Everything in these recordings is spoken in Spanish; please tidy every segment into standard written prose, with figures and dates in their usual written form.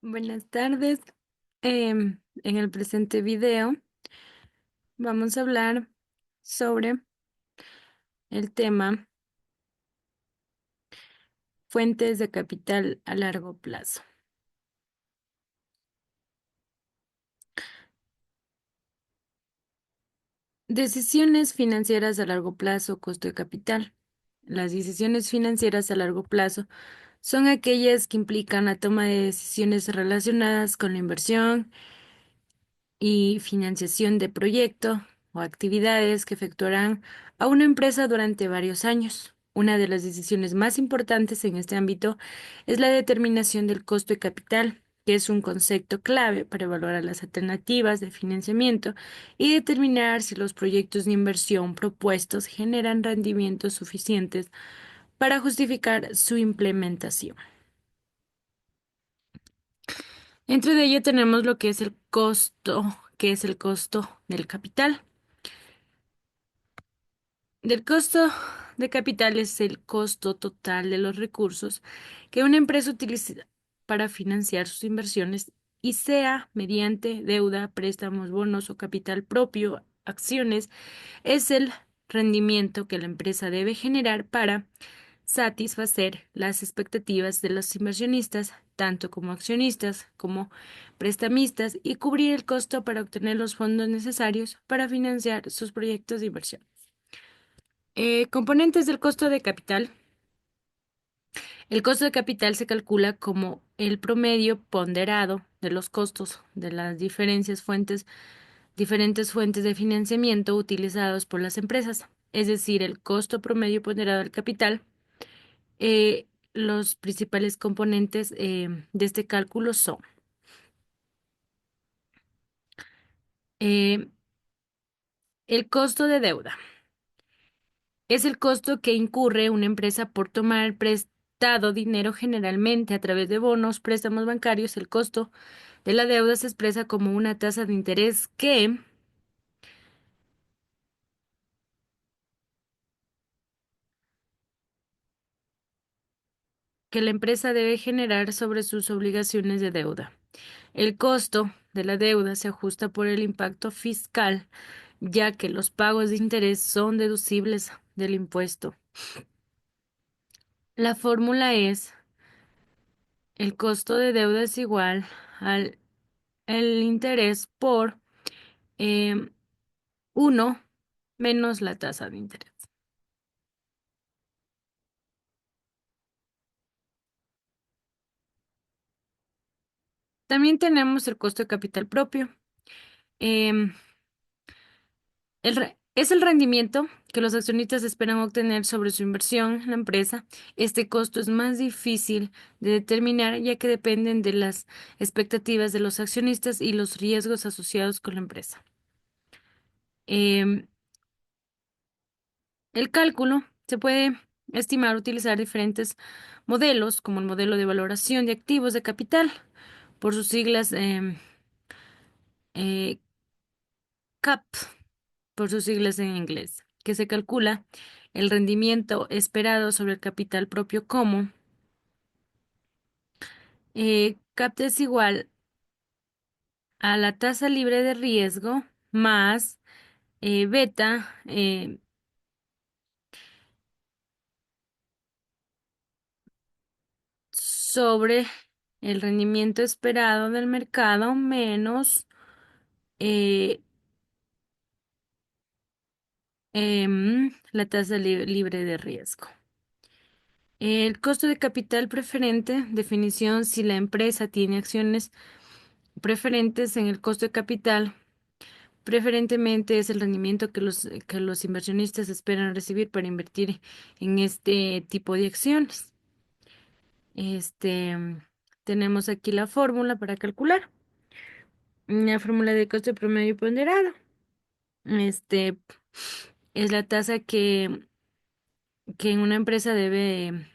Buenas tardes. En el presente video vamos a hablar sobre el tema fuentes de capital a largo plazo. Decisiones financieras a largo plazo, costo de capital. Las decisiones financieras a largo plazo son aquellas que implican la toma de decisiones relacionadas con la inversión y financiación de proyectos o actividades que efectuarán a una empresa durante varios años. Una de las decisiones más importantes en este ámbito es la determinación del costo de capital, que es un concepto clave para evaluar las alternativas de financiamiento y determinar si los proyectos de inversión propuestos generan rendimientos suficientes para justificar su implementación. Dentro de ello tenemos lo que es el costo del capital. Del costo de capital es el costo total de los recursos que una empresa utiliza para financiar sus inversiones y sea mediante deuda, préstamos, bonos o capital propio, acciones, es el rendimiento que la empresa debe generar para satisfacer las expectativas de los inversionistas, tanto como accionistas como prestamistas, y cubrir el costo para obtener los fondos necesarios para financiar sus proyectos de inversión. Componentes del costo de capital. El costo de capital se calcula como el promedio ponderado de los costos de las diferentes fuentes de financiamiento utilizados por las empresas, es decir, el costo promedio ponderado del capital. Los principales componentes de este cálculo son eh, el costo de deuda. Es el costo que incurre una empresa por tomar prestado dinero generalmente a través de bonos, préstamos bancarios. El costo de la deuda se expresa como una tasa de interés que la empresa debe generar sobre sus obligaciones de deuda. El costo de la deuda se ajusta por el impacto fiscal, ya que los pagos de interés son deducibles del impuesto. La fórmula es: el costo de deuda es igual al el interés por 1 menos la tasa de interés. También tenemos el costo de capital propio. Em, es el rendimiento que los accionistas esperan obtener sobre su inversión en la empresa. Este costo es más difícil de determinar, ya que dependen de las expectativas de los accionistas y los riesgos asociados con la empresa. Em, el cálculo se puede estimar utilizar diferentes modelos, como el modelo de valoración de activos de capital, por sus siglas eh, CAP, por sus siglas en inglés, que se calcula el rendimiento esperado sobre el capital propio como CAP es igual a la tasa libre de riesgo más beta sobre el rendimiento esperado del mercado menos eh, la tasa libre de riesgo. El costo de capital preferente, definición: si la empresa tiene acciones preferentes en el costo de capital, preferentemente es el rendimiento que los inversionistas esperan recibir para invertir en este tipo de acciones. Este, tenemos aquí la fórmula para calcular. La fórmula de costo promedio ponderado. Este es la tasa que en una empresa debe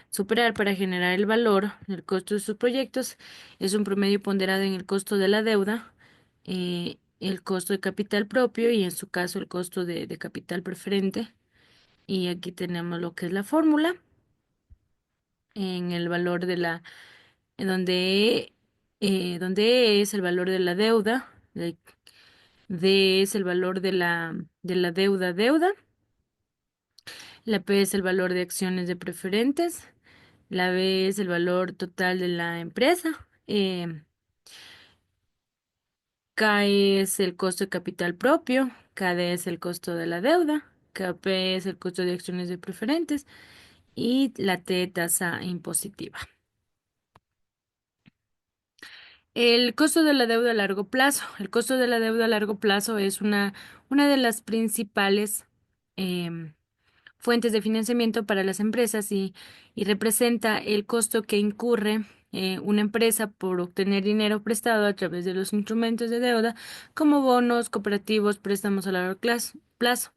superar para generar el valor del costo de sus proyectos. Es un promedio ponderado en el costo de la deuda, el costo de capital propio y en su caso el costo de capital preferente. Y aquí tenemos lo que es la fórmula en el valor en donde donde E es el valor de la deuda, D es el valor de la deuda, la P es el valor de acciones de preferentes, la B es el valor total de la empresa, K es el costo de capital propio, KD es el costo de la deuda, KP es el costo de acciones de preferentes y la T tasa impositiva. El costo de la deuda a largo plazo. El costo de la deuda a largo plazo es una de las principales em, fuentes de financiamiento para las empresas y representa el costo que incurre una empresa por obtener dinero prestado a través de los instrumentos de deuda como bonos, cooperativos, préstamos a largo plazo.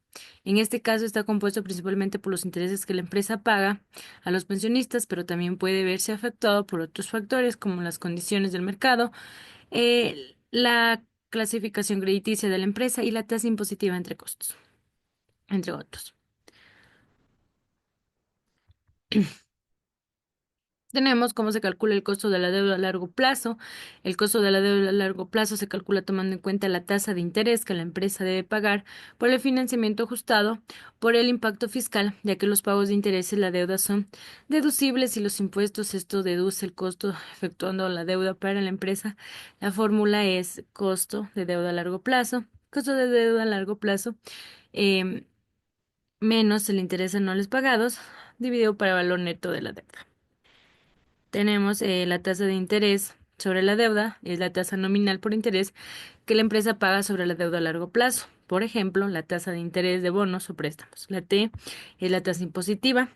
En este caso está compuesto principalmente por los intereses que la empresa paga a los pensionistas, pero también puede verse afectado por otros factores como las condiciones del mercado, la clasificación crediticia de la empresa y la tasa impositiva entre costos, entre otros. Tenemos cómo se calcula el costo de la deuda a largo plazo. El costo de la deuda a largo plazo se calcula tomando en cuenta la tasa de interés que la empresa debe pagar por el financiamiento ajustado por el impacto fiscal, ya que los pagos de intereses de la deuda son deducibles y los impuestos. Esto deduce el costo efectuando la deuda para la empresa. La fórmula es costo de deuda a largo plazo. Costo de deuda a largo plazo em, menos el interés anuales pagados dividido por el valor neto de la deuda. Tenemos la tasa de interés sobre la deuda, es la tasa nominal por interés que la empresa paga sobre la deuda a largo plazo. Por ejemplo, la tasa de interés de bonos o préstamos. La T es la tasa impositiva.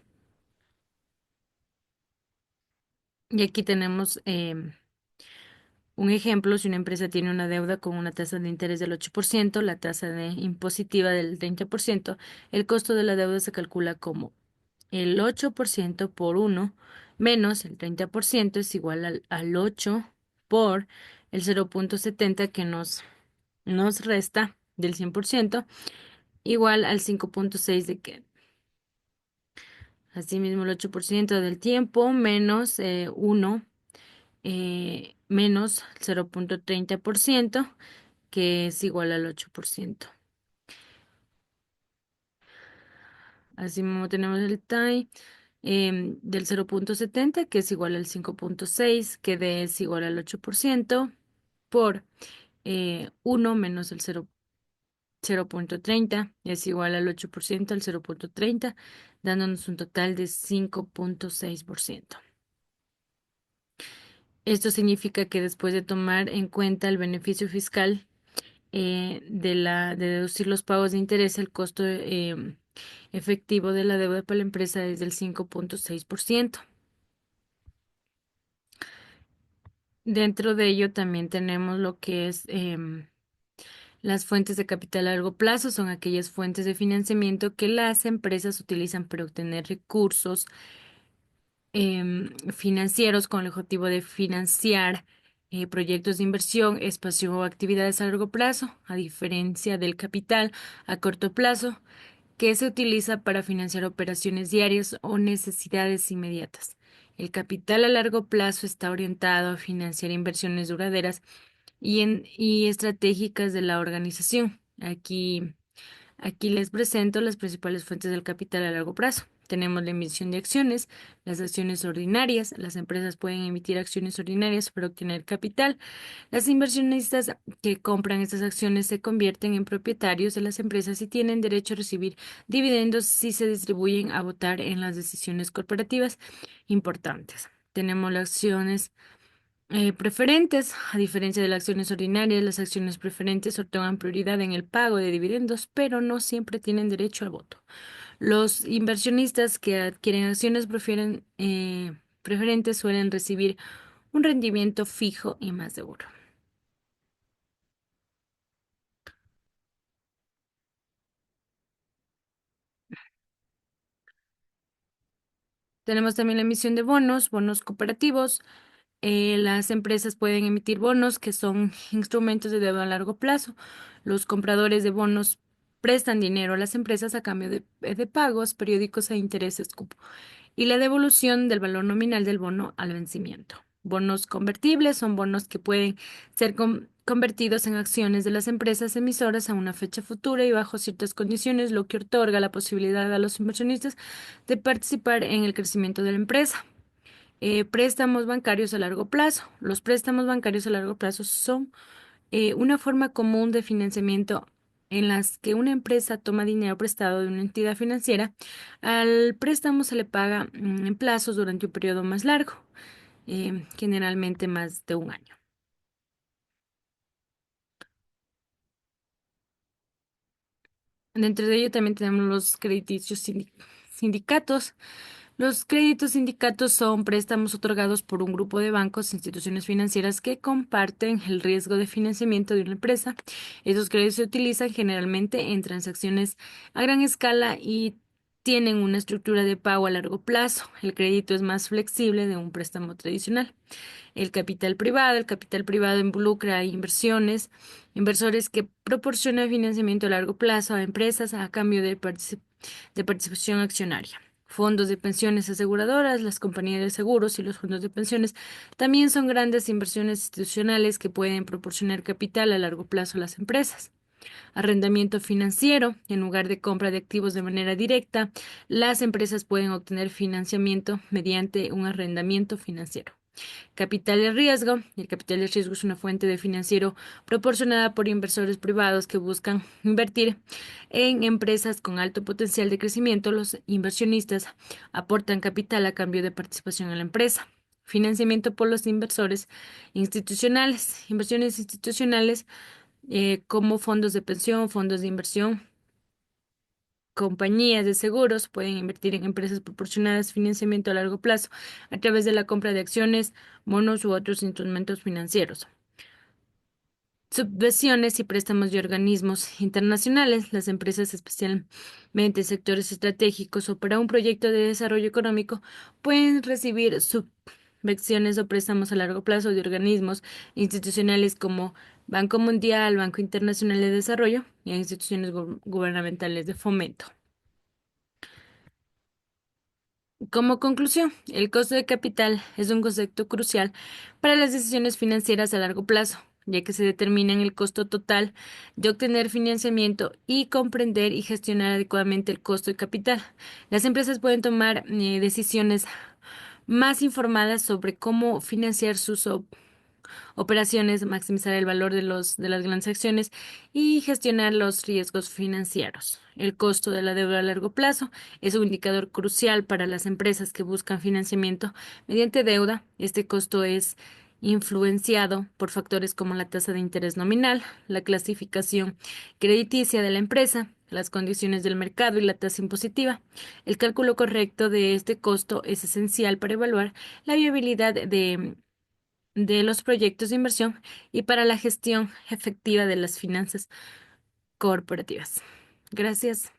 Y aquí tenemos un ejemplo, si una empresa tiene una deuda con una tasa de interés del 8%, la tasa de impositiva del 30%, el costo de la deuda se calcula como el 8% por uno menos el 30% es igual al 8 por el 0,70 que nos resta del 100% igual al 5,6 de que. Asimismo, el 8% del tiempo menos 1 menos 0,30% que es igual al 8%. Asimismo, tenemos el TAI del 0,70 que es igual al 5,6 que D es igual al 8% por 1 menos el 0,30 es igual al 8% al 0,30 dándonos un total de 5,6%. Esto significa que después de tomar en cuenta el beneficio fiscal de deducir los pagos de interés, el costo efectivo de la deuda para la empresa es del 5,6%. Dentro de ello también tenemos lo que es las fuentes de capital a largo plazo, son aquellas fuentes de financiamiento que las empresas utilizan para obtener recursos financieros con el objetivo de financiar proyectos de inversión, espacio o actividades a largo plazo, a diferencia del capital a corto plazo, que se utiliza para financiar operaciones diarias o necesidades inmediatas. El capital a largo plazo está orientado a financiar inversiones duraderas y estratégicas de la organización. Aquí les presento las principales fuentes del capital a largo plazo. Tenemos la emisión de acciones, las acciones ordinarias. Las empresas pueden emitir acciones ordinarias para obtener capital. Los inversionistas que compran estas acciones se convierten en propietarios de las empresas y tienen derecho a recibir dividendos si se distribuyen a votar en las decisiones corporativas importantes. Tenemos las acciones preferentes. A diferencia de las acciones ordinarias, las acciones preferentes otorgan prioridad en el pago de dividendos, pero no siempre tienen derecho al voto. Los inversionistas que adquieren acciones preferentes suelen recibir un rendimiento fijo y más seguro. Tenemos también la emisión de bonos, bonos cooperativos. Las empresas pueden emitir bonos que son instrumentos de deuda a largo plazo. Los compradores de bonos prestan dinero a las empresas a cambio de pagos periódicos e intereses cupo y la devolución del valor nominal del bono al vencimiento. Bonos convertibles son bonos que pueden ser convertidos en acciones de las empresas emisoras a una fecha futura y bajo ciertas condiciones, lo que otorga la posibilidad a los inversionistas de participar en el crecimiento de la empresa. Préstamos bancarios a largo plazo. Los préstamos bancarios a largo plazo son una forma común de financiamiento en las que una empresa toma dinero prestado de una entidad financiera. Al préstamo se le paga en plazos durante un periodo más largo, generalmente más de un año. Dentro de ello también tenemos los crediticios sindicatos. Los créditos sindicatos son préstamos otorgados por un grupo de bancos e instituciones financieras que comparten el riesgo de financiamiento de una empresa. Estos créditos se utilizan generalmente en transacciones a gran escala y tienen una estructura de pago a largo plazo. El crédito es más flexible de un préstamo tradicional. El capital privado involucra a inversores que proporcionan financiamiento a largo plazo a empresas a cambio de participación accionaria. Fondos de pensiones aseguradoras, las compañías de seguros y los fondos de pensiones también son grandes inversiones institucionales que pueden proporcionar capital a largo plazo a las empresas. Arrendamiento financiero. En lugar de compra de activos de manera directa, las empresas pueden obtener financiamiento mediante un arrendamiento financiero. Capital de riesgo. El capital de riesgo es una fuente de financiero proporcionada por inversores privados que buscan invertir en empresas con alto potencial de crecimiento. Los inversionistas aportan capital a cambio de participación en la empresa. Financiamiento por los inversores institucionales. Inversiones institucionales como fondos de pensión, fondos de inversión. Compañías de seguros pueden invertir en empresas proporcionadas financiamiento a largo plazo a través de la compra de acciones, bonos u otros instrumentos financieros. Subvenciones y préstamos de organismos internacionales. Las empresas, especialmente en sectores estratégicos o para un proyecto de desarrollo económico, pueden recibir subvenciones o préstamos a largo plazo de organismos institucionales como Banco Mundial, Banco Internacional de Desarrollo y instituciones gubernamentales de fomento. Como conclusión, el costo de capital es un concepto crucial para las decisiones financieras a largo plazo, ya que se determina en el costo total de obtener financiamiento y comprender y gestionar adecuadamente el costo de capital. Las empresas pueden tomar decisiones más informadas sobre cómo financiar sus operaciones, maximizar el valor de las grandes acciones y gestionar los riesgos financieros. El costo de la deuda a largo plazo es un indicador crucial para las empresas que buscan financiamiento mediante deuda. Este costo es influenciado por factores como la tasa de interés nominal, la clasificación crediticia de la empresa, las condiciones del mercado y la tasa impositiva. El cálculo correcto de este costo es esencial para evaluar la viabilidad de los proyectos de inversión y para la gestión efectiva de las finanzas corporativas. Gracias.